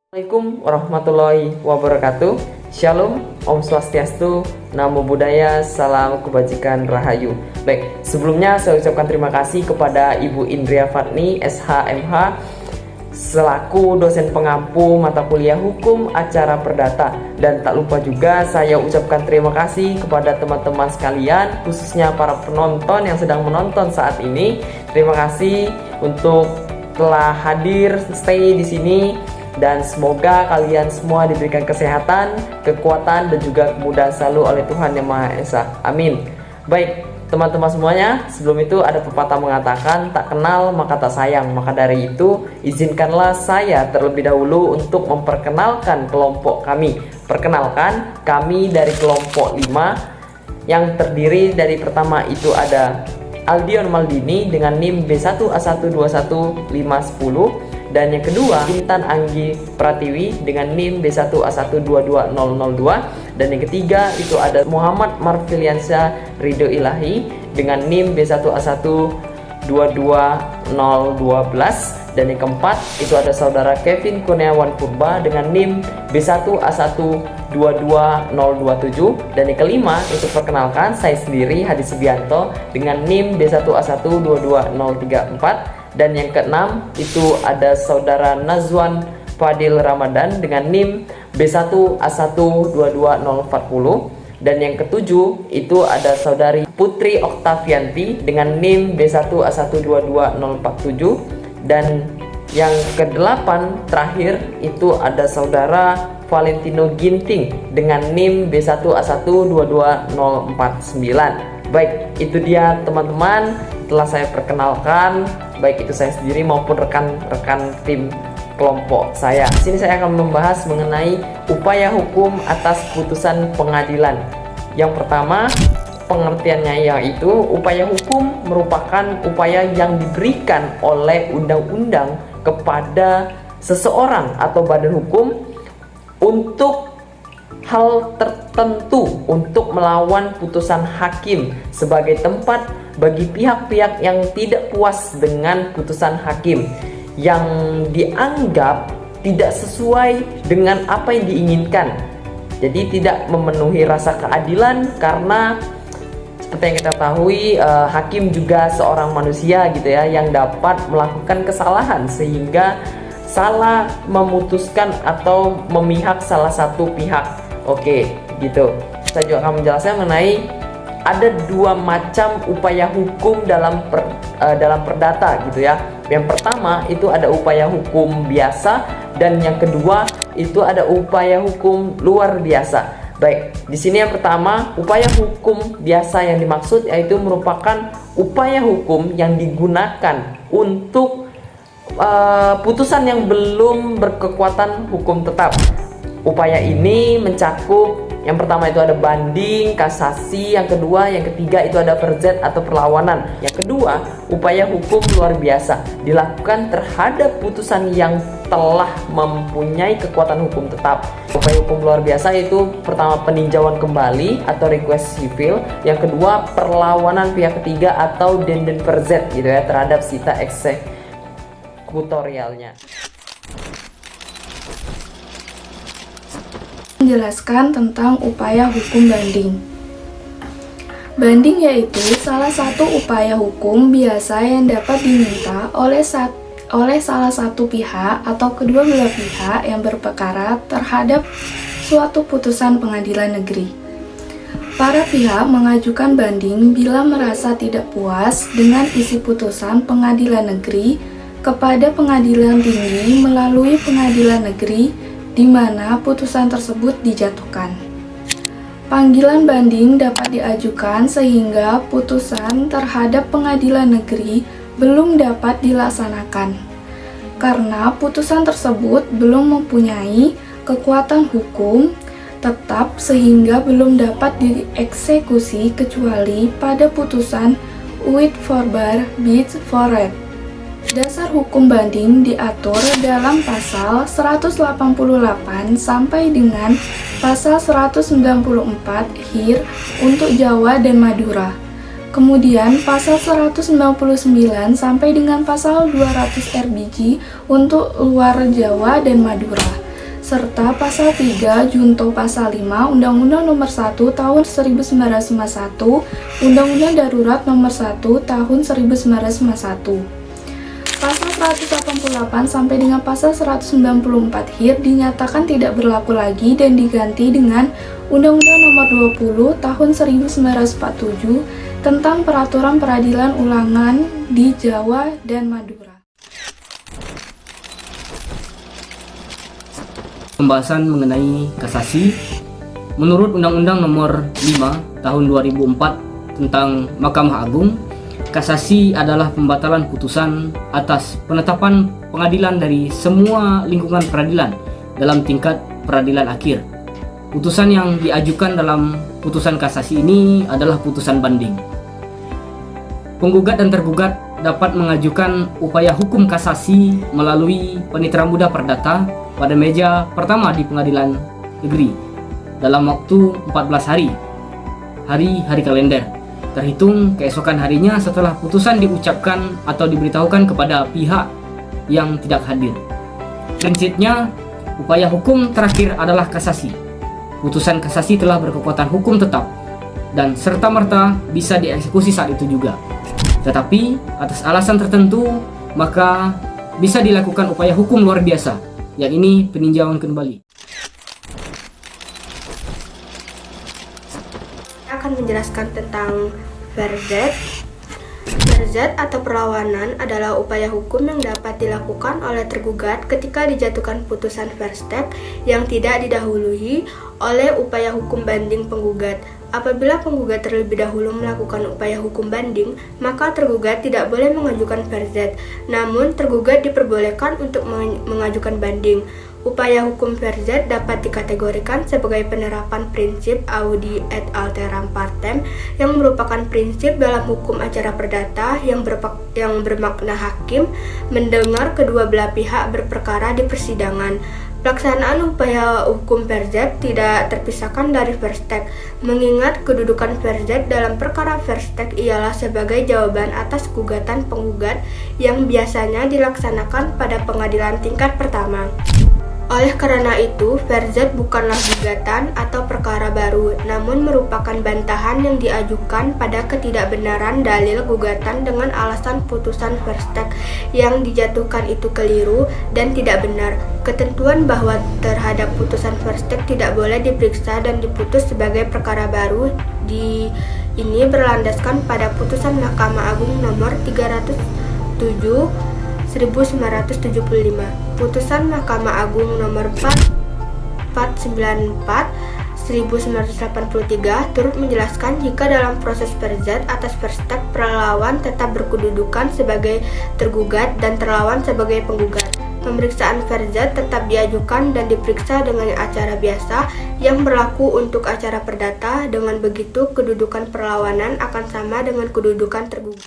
Assalamualaikum warahmatullahi wabarakatuh. Shalom, Om Swastiastu, Namo Buddhaya, Salam Kebajikan Rahayu. Baik, sebelumnya saya ucapkan terima kasih kepada Ibu Indria Fatni, SHMH, selaku dosen pengampu mata kuliah Hukum Acara Perdata. Dan tak lupa juga saya ucapkan terima kasih kepada teman-teman sekalian, khususnya para penonton yang sedang menonton saat ini. Terima kasih untuk telah hadir, stay di sini. Dan semoga kalian semua diberikan kesehatan, kekuatan, dan juga kemudahan selalu oleh Tuhan Yang Maha Esa. Amin. Baik, teman-teman semuanya, sebelum itu ada pepatah mengatakan, tak kenal maka tak sayang. Maka dari itu, izinkanlah saya terlebih dahulu untuk memperkenalkan kelompok kami. Perkenalkan, kami dari kelompok 5, yang terdiri dari pertama itu ada Aldion Maldini dengan NIM B1A121510. Dan yang kedua, Intan Anggi Pratiwi dengan NIM B1A122002. Dan yang ketiga itu ada Muhammad Marfiliansyah Ridho Ilahi dengan NIM B1A122012. Dan yang keempat itu ada saudara Kevin Kurniawan Purba dengan NIM B1A122027. Dan yang kelima itu perkenalkan saya sendiri Hadi Subianto dengan NIM B1A122034. Dan yang keenam itu ada saudara Nazwan Fadil Ramadan dengan NIM B1A122040. Dan yang ketujuh itu ada saudari Putri Oktavianti dengan NIM B1A122047. Dan yang kedelapan terakhir itu ada saudara Valentino Ginting dengan NIM B1A122049. Baik, itu dia teman-teman, telah saya perkenalkan, baik itu saya sendiri maupun rekan-rekan tim kelompok saya. Di sini saya akan membahas mengenai upaya hukum atas putusan pengadilan. Yang pertama, pengertiannya yaitu upaya hukum merupakan upaya yang diberikan oleh undang-undang kepada seseorang atau badan hukum untuk hal tertentu, untuk melawan putusan hakim sebagai tempat bagi pihak-pihak yang tidak puas dengan putusan hakim yang dianggap tidak sesuai dengan apa yang diinginkan. Jadi tidak memenuhi rasa keadilan karena seperti yang kita ketahui, hakim juga seorang manusia gitu ya, yang dapat melakukan kesalahan sehingga salah memutuskan atau memihak salah satu pihak. Oke, gitu. Saya juga akan menjelaskan mengenai ada dua macam upaya hukum dalam perdata gitu ya. Yang pertama itu ada upaya hukum biasa, dan yang kedua itu ada upaya hukum luar biasa. Baik, di sini yang pertama, upaya hukum biasa yang dimaksud yaitu merupakan upaya hukum yang digunakan untuk putusan yang belum berkekuatan hukum tetap. Upaya ini mencakup yang pertama itu ada banding, kasasi, yang kedua, yang ketiga itu ada verzet atau perlawanan. Yang kedua, upaya hukum luar biasa dilakukan terhadap putusan yang telah mempunyai kekuatan hukum tetap. Upaya hukum luar biasa itu pertama peninjauan kembali atau request civil, yang kedua perlawanan pihak ketiga atau denden verzet gitu ya terhadap sita eksekutorialnya. Menjelaskan tentang upaya hukum banding. Banding yaitu salah satu upaya hukum biasa yang dapat diminta oleh salah satu pihak atau kedua belah pihak yang berperkara terhadap suatu putusan pengadilan negeri. Para pihak mengajukan banding bila merasa tidak puas dengan isi putusan pengadilan negeri kepada pengadilan tinggi melalui pengadilan negeri di mana putusan tersebut dijatuhkan. Panggilan banding dapat diajukan sehingga putusan terhadap pengadilan negeri belum dapat dilaksanakan karena putusan tersebut belum mempunyai kekuatan hukum tetap sehingga belum dapat dieksekusi kecuali pada putusan uit forbar bid forret. Dasar hukum banding diatur dalam pasal 188 sampai dengan pasal 194 HIR untuk Jawa dan Madura. Kemudian pasal 199 sampai dengan pasal 200 RBG untuk luar Jawa dan Madura. serta Pasal 3 Junto Pasal 5 Undang-Undang Nomor 1 Tahun 1951, Undang-Undang Darurat Nomor 1 Tahun 1951. Pasal 188 sampai dengan pasal 194 HIR dinyatakan tidak berlaku lagi dan diganti dengan Undang-Undang Nomor 20 Tahun 1947 tentang Peraturan Peradilan Ulangan di Jawa dan Madura. Pembahasan mengenai kasasi. Menurut Undang-Undang Nomor 5 Tahun 2004 tentang Mahkamah Agung, kasasi adalah pembatalan putusan atas penetapan pengadilan dari semua lingkungan peradilan dalam tingkat peradilan akhir. Putusan yang diajukan dalam putusan kasasi ini adalah putusan banding. Penggugat dan tergugat dapat mengajukan upaya hukum kasasi melalui Panitera Muda Perdata pada meja pertama di pengadilan negeri dalam waktu 14 hari kalender, terhitung keesokan harinya setelah putusan diucapkan atau diberitahukan kepada pihak yang tidak hadir. Prinsipnya, upaya hukum terakhir adalah kasasi. Putusan kasasi telah berkekuatan hukum tetap dan serta-merta bisa dieksekusi saat itu juga. Tetapi atas alasan tertentu maka bisa dilakukan upaya hukum luar biasa, yang ini peninjauan kembali. Akan menjelaskan tentang verzet. Verzet atau perlawanan adalah upaya hukum yang dapat dilakukan oleh tergugat ketika dijatuhkan putusan verstek yang tidak didahului oleh upaya hukum banding penggugat. Apabila penggugat terlebih dahulu melakukan upaya hukum banding, maka tergugat tidak boleh mengajukan verzet. Namun, tergugat diperbolehkan untuk mengajukan banding. Upaya hukum verzet dapat dikategorikan sebagai penerapan prinsip audi et alteram partem yang merupakan prinsip dalam hukum acara perdata yang bermakna hakim mendengar kedua belah pihak berperkara di persidangan. Pelaksanaan upaya hukum verzet tidak terpisahkan dari verstek, mengingat kedudukan verzet dalam perkara verstek ialah sebagai jawaban atas gugatan penggugat yang biasanya dilaksanakan pada pengadilan tingkat pertama. Oleh karena itu, verzet bukanlah gugatan atau perkara baru, namun merupakan bantahan yang diajukan pada ketidakbenaran dalil gugatan dengan alasan putusan verstek yang dijatuhkan itu keliru dan tidak benar. Ketentuan bahwa terhadap putusan verstek tidak boleh diperiksa dan diputus sebagai perkara baru ini berlandaskan pada putusan Mahkamah Agung nomor 307 1975. Putusan Mahkamah Agung nomor 494 1983 turut menjelaskan jika dalam proses verzet atas verstek perlawan tetap berkedudukan sebagai tergugat dan terlawan sebagai penggugat. Pemeriksaan verzet tetap diajukan dan diperiksa dengan acara biasa yang berlaku untuk acara perdata. Dengan begitu, kedudukan perlawanan akan sama dengan kedudukan tergugat.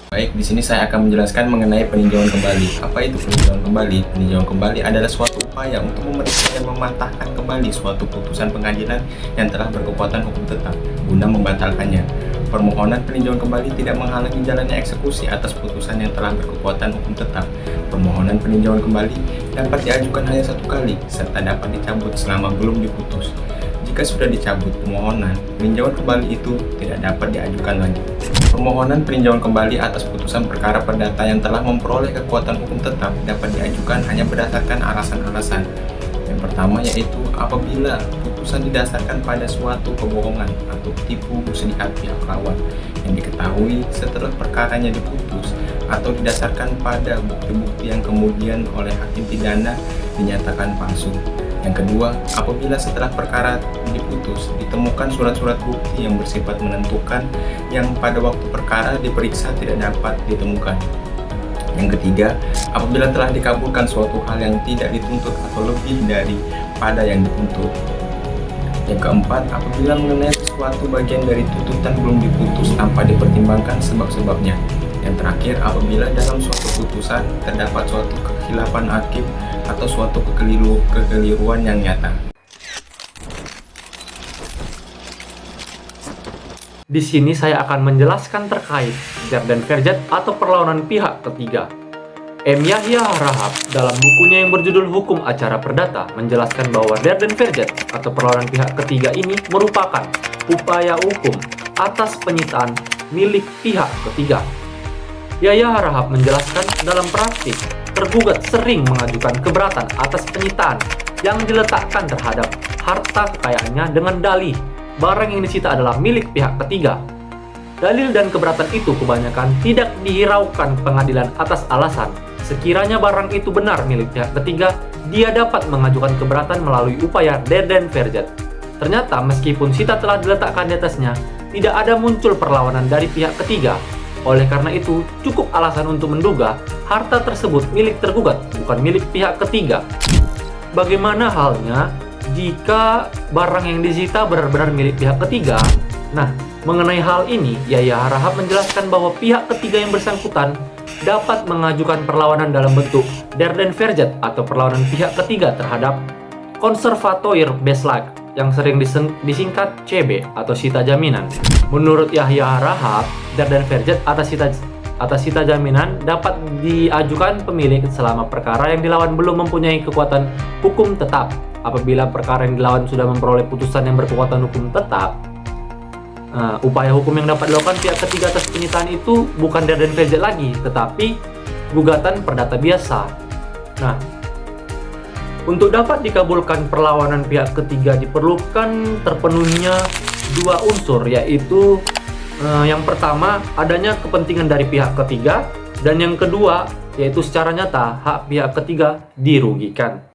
Baik, di sini saya akan menjelaskan mengenai peninjauan kembali. Apa itu peninjauan kembali? Peninjauan kembali adalah suatu upaya untuk memeriksa dan memantahkan kembali suatu putusan pengadilan yang telah berkekuatan hukum tetap guna membatalkannya. Permohonan peninjauan kembali tidak menghalangi jalannya eksekusi atas putusan yang telah berkekuatan hukum tetap. Permohonan peninjauan kembali dapat diajukan hanya satu kali serta dapat dicabut selama belum diputus. Jika sudah dicabut permohonan, peninjauan kembali itu tidak dapat diajukan lagi. Permohonan peninjauan kembali atas putusan perkara perdata yang telah memperoleh kekuatan hukum tetap dapat diajukan hanya berdasarkan alasan-alasan. Yang pertama yaitu apabila putusan didasarkan pada suatu kebohongan atau tipu muslihat pihak lawan yang diketahui setelah perkaranya diputus atau didasarkan pada bukti-bukti yang kemudian oleh hakim pidana dinyatakan palsu. Yang kedua, apabila setelah perkara diputus ditemukan surat-surat bukti yang bersifat menentukan yang pada waktu perkara diperiksa tidak dapat ditemukan. Yang ketiga, apabila telah dikabulkan suatu hal yang tidak dituntut atau lebih daripada yang dituntut. Yang keempat, apabila mengenai suatu bagian dari tuntutan belum diputus tanpa dipertimbangkan sebab-sebabnya. Yang terakhir, apabila dalam suatu putusan terdapat suatu kekhilapan hakim atau suatu kekeliruan yang nyata. Di sini saya akan menjelaskan terkait jar dan verzet atau perlawanan pihak ketiga. M. Yahya Rahab dalam bukunya yang berjudul Hukum Acara Perdata menjelaskan bahwa der den verjet atau perlawanan pihak ketiga ini merupakan upaya hukum atas penyitaan milik pihak ketiga. Yahya Rahab menjelaskan dalam praktik tergugat sering mengajukan keberatan atas penyitaan yang diletakkan terhadap harta kekayaannya dengan dalih barang yang disita adalah milik pihak ketiga. Dalil dan keberatan itu kebanyakan tidak dihiraukan pengadilan atas alasan sekiranya barang itu benar milik pihak ketiga, dia dapat mengajukan keberatan melalui upaya der den verjet. Ternyata meskipun sita telah diletakkan di atasnya, tidak ada muncul perlawanan dari pihak ketiga. Oleh karena itu, cukup alasan untuk menduga harta tersebut milik tergugat, bukan milik pihak ketiga. Bagaimana halnya jika barang yang disita benar-benar milik pihak ketiga? Nah, mengenai hal ini, Yahya Rahab menjelaskan bahwa pihak ketiga yang bersangkutan dapat mengajukan perlawanan dalam bentuk der den verjet atau perlawanan pihak ketiga terhadap konservatoir beslag yang sering disingkat CB atau sita jaminan. Menurut Yahya Rahab, der den verjet atas sita jaminan dapat diajukan pemilik selama perkara yang dilawan belum mempunyai kekuatan hukum tetap. Apabila perkara yang dilawan sudah memperoleh putusan yang berkekuatan hukum tetap, upaya hukum yang dapat dilakukan pihak ketiga atas penyitaan itu bukan der den verjet lagi, tetapi gugatan perdata biasa. Nah, untuk dapat dikabulkan perlawanan pihak ketiga diperlukan terpenuhinya dua unsur, yaitu yang pertama adanya kepentingan dari pihak ketiga, dan yang kedua yaitu secara nyata hak pihak ketiga dirugikan.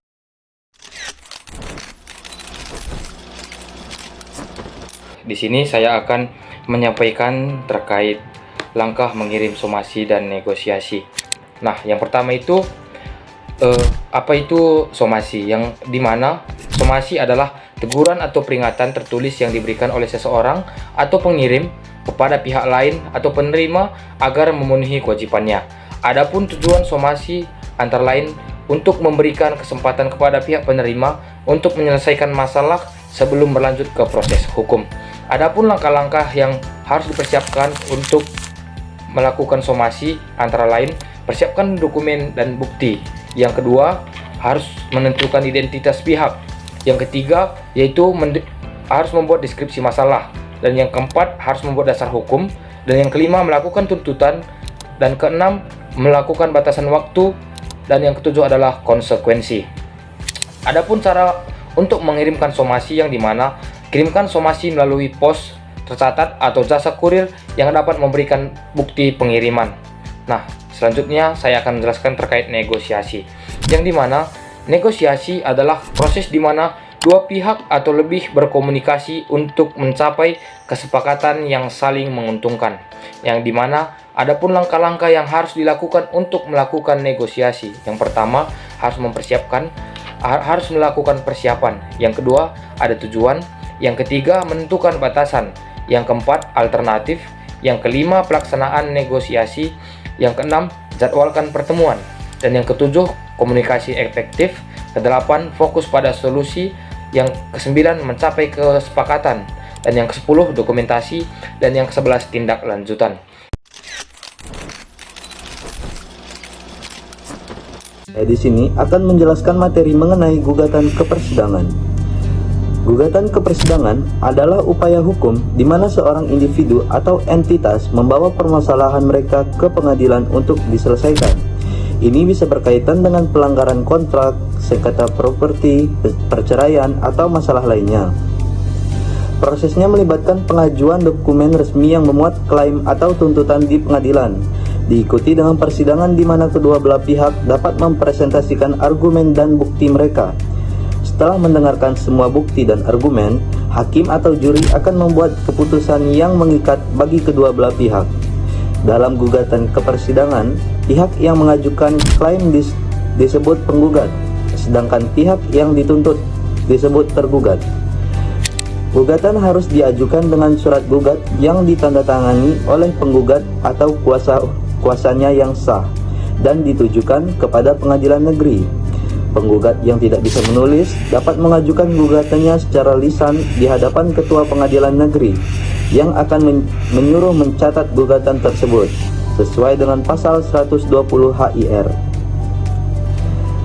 Di sini saya akan menyampaikan terkait langkah mengirim somasi dan negosiasi. Nah, yang pertama itu apa itu somasi? Yang dimana somasi adalah teguran atau peringatan tertulis yang diberikan oleh seseorang atau pengirim kepada pihak lain atau penerima agar memenuhi kewajibannya. Adapun tujuan somasi antara lain untuk memberikan kesempatan kepada pihak penerima untuk menyelesaikan masalah sebelum berlanjut ke proses hukum. Adapun langkah-langkah yang harus dipersiapkan untuk melakukan somasi antara lain persiapkan dokumen dan bukti. Yang kedua, harus menentukan identitas pihak. Yang ketiga, yaitu harus membuat deskripsi masalah. Dan yang keempat, harus membuat dasar hukum. Dan yang kelima, melakukan tuntutan. Dan keenam, melakukan batasan waktu. Dan yang ketujuh adalah konsekuensi. Adapun cara untuk mengirimkan somasi yang dimana kirimkan somasi melalui pos tercatat atau jasa kurir yang dapat memberikan bukti pengiriman. Nah, selanjutnya saya akan menjelaskan terkait negosiasi, yang dimana negosiasi adalah proses di mana dua pihak atau lebih berkomunikasi untuk mencapai kesepakatan yang saling menguntungkan, yang dimana adapun langkah-langkah yang harus dilakukan untuk melakukan negosiasi. Yang pertama, harus melakukan persiapan. Yang kedua, ada tujuan. Yang ketiga, menentukan batasan. Yang keempat, alternatif. Yang kelima, pelaksanaan negosiasi. Yang keenam, jadwalkan pertemuan. Dan yang ketujuh, komunikasi efektif. Kedelapan, fokus pada solusi. Yang kesembilan, mencapai kesepakatan. Dan yang kesepuluh, dokumentasi. Dan yang kesebelas, tindak lanjutan. Saya di sini akan menjelaskan materi mengenai gugatan ke persidangan. Gugatan ke persidangan adalah upaya hukum di mana seorang individu atau entitas membawa permasalahan mereka ke pengadilan untuk diselesaikan. Ini bisa berkaitan dengan pelanggaran kontrak, sengketa properti, perceraian, atau masalah lainnya. Prosesnya melibatkan pengajuan dokumen resmi yang memuat klaim atau tuntutan di pengadilan, diikuti dengan persidangan di mana kedua belah pihak dapat mempresentasikan argumen dan bukti mereka. Setelah mendengarkan semua bukti dan argumen, hakim atau juri akan membuat keputusan yang mengikat bagi kedua belah pihak. Dalam gugatan ke persidangan, pihak yang mengajukan klaim disebut penggugat, sedangkan pihak yang dituntut disebut tergugat. Gugatan harus diajukan dengan surat gugat yang ditandatangani oleh penggugat atau kuasanya yang sah dan ditujukan kepada pengadilan negeri. Penggugat yang tidak bisa menulis dapat mengajukan gugatannya secara lisan di hadapan ketua pengadilan negeri yang akan menyuruh mencatat gugatan tersebut sesuai dengan pasal 120 HIR.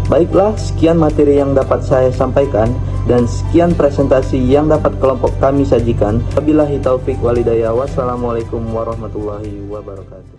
Baiklah, sekian materi yang dapat saya sampaikan dan sekian presentasi yang dapat kelompok kami sajikan. Wabillahi taufik walhidayah. Wassalamualaikum warahmatullahi wabarakatuh.